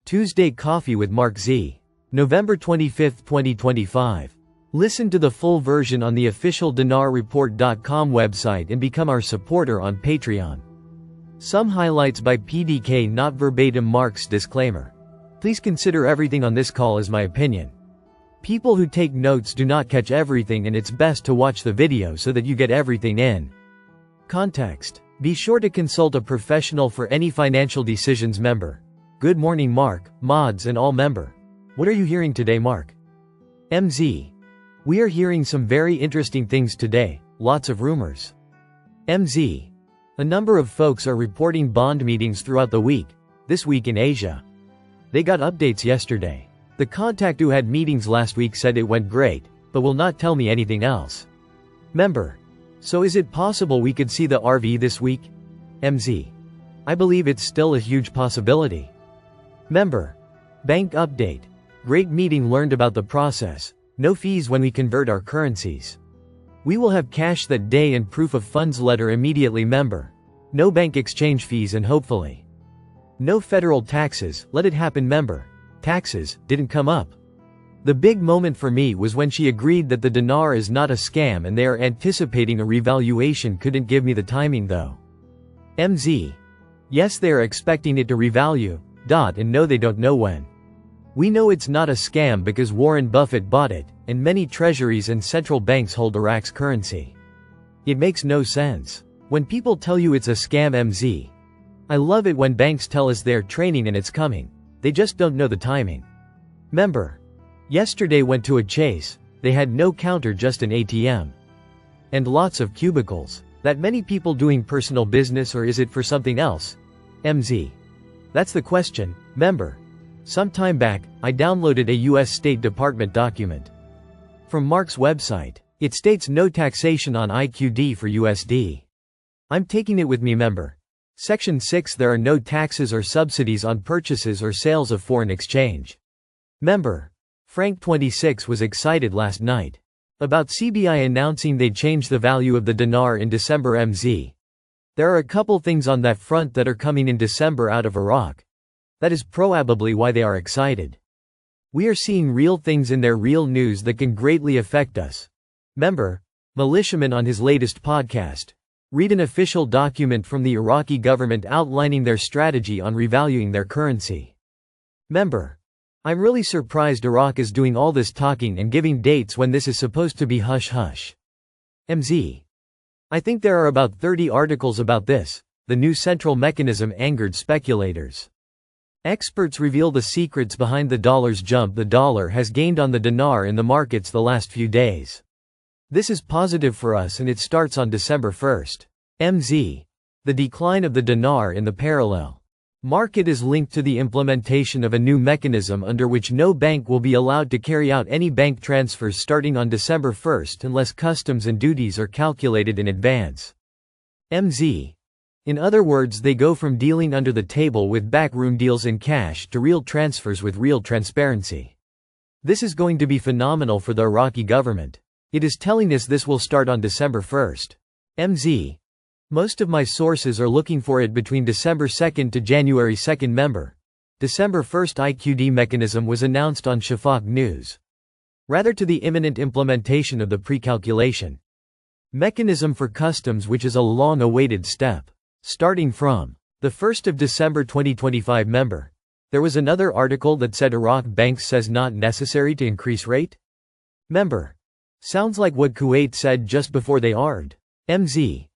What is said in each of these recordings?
Tuesday Coffee with MarkZ. November 25, 2025. Listen to the full version on the official dinarreport.com website and become our supporter on Patreon. Some highlights by PDK, not verbatim Mark's disclaimer. Please consider everything on this call as my opinion. People who take notes do not catch everything, and it's best to watch the video so that you get everything in context. Be sure to consult a professional for any financial decisions. Member. Good morning Mark, mods and all member. What are you hearing today Mark? MZ. We are hearing some very interesting things today, lots of rumors. MZ. A number of folks are reporting bond meetings throughout the week, this week in Asia. They got updates yesterday. The contact who had meetings last week said it went great, but will not tell me anything else. Member. So is it possible we could see the RV this week? MZ. I believe it's still a huge possibility. Member. Bank update. Great meeting, learned about the process. No fees when we convert our currencies. We will have cash that day and proof of funds letter immediately. Member. No bank exchange fees and hopefully no federal taxes, let it happen. Member. Taxes didn't come up. The big moment for me was when she agreed that the dinar is not a scam and they are anticipating a revaluation. Couldn't give me the timing though. MZ. Yes, they are expecting it to revalue, and no, they don't know when. We know it's not a scam because Warren Buffett bought it, and many treasuries and central banks hold Iraq's currency. It makes no sense when people tell you it's a scam. MZ. I love it when banks tell us they're training and it's coming. They just don't know the timing. Member. Yesterday went to a Chase, they had no counter, just an ATM. And lots of cubicles. That many people doing personal business, or is it for something else? MZ. That's the question, member. Some time back, I downloaded a US State Department document from Mark's website. It states no taxation on IQD for USD. I'm taking it with me, member. Section 6, there are no taxes or subsidies on purchases or sales of foreign exchange. Member. Frank 26 was excited last night about CBI announcing they'd change the value of the dinar in December. MZ. There are a couple things on that front that are coming in December out of Iraq. That is probably why they are excited. We are seeing real things in there, real news that can greatly affect us. Member. Militiaman on his latest podcast. Read an official document from the Iraqi government outlining their strategy on revaluing their currency. Member. I'm really surprised Iraq is doing all this talking and giving dates when this is supposed to be hush-hush. MZ. I think there are about 30 articles about this. The new central mechanism angered speculators. Experts reveal the secrets behind the dollar's jump. The dollar has gained on the dinar in the markets the last few days. This is positive for us, and it starts on December 1st. MZ. The decline of the dinar in the parallel market is linked to the implementation of a new mechanism under which no bank will be allowed to carry out any bank transfers starting on December 1st unless customs and duties are calculated in advance. MZ. In other words, they go from dealing under the table with backroom deals in cash to real transfers with real transparency. This is going to be phenomenal for the Iraqi government. It is telling us this will start on December 1st. MZ. Most of my sources are looking for it between December 2nd to January 2nd. Member. December 1st IQD mechanism was announced on Shafaq News. Rather to the imminent implementation of the pre-calculation mechanism for customs, which is a long-awaited step. Starting from the 1st of December 2025. Member. There was another article that said Iraq banks says not necessary to increase rate? Member. Sounds like what Kuwait said just before they armed. MZ.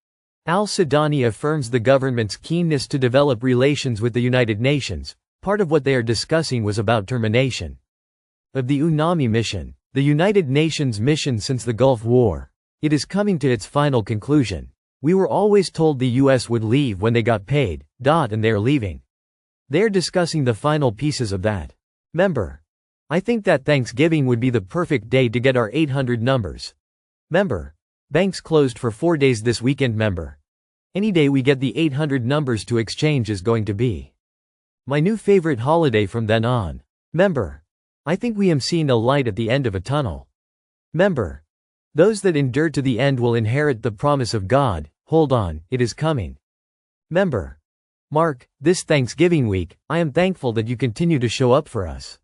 Al-Sudani affirms the government's keenness to develop relations with the United Nations. Part of what they are discussing was about termination of the UNAMI mission, the United Nations mission since the Gulf War. It is coming to its final conclusion. We were always told the US would leave when they got paid, and they are leaving. They are discussing the final pieces of that. Member. I think that Thanksgiving would be the perfect day to get our 800 numbers. Member. Banks closed for 4 days this weekend. Member. Any day we get the 800 numbers to exchange is going to be my new favorite holiday from then on. Member. I think we am seeing a light at the end of a tunnel. Member. Those that endure to the end will inherit the promise of God. Hold on, it is coming. Member. Mark, this Thanksgiving week, I am thankful that you continue to show up for us.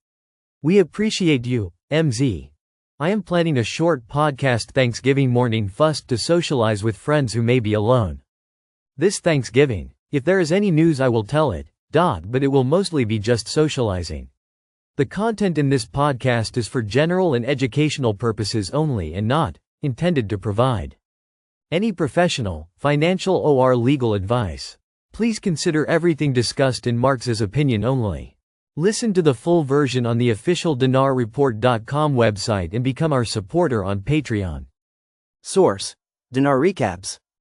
We appreciate you, MZ. I am planning a short podcast Thanksgiving morning fust to socialize with friends who may be alone. This Thanksgiving, if there is any news I will tell it, but it will mostly be just socializing. The content in this podcast is for general and educational purposes only and not intended to provide any professional, financial or legal advice. Please consider everything discussed in MarkZ's opinion only. Listen to the full version on the official dinarreport.com website and become our supporter on Patreon. Source: Dinar Recaps.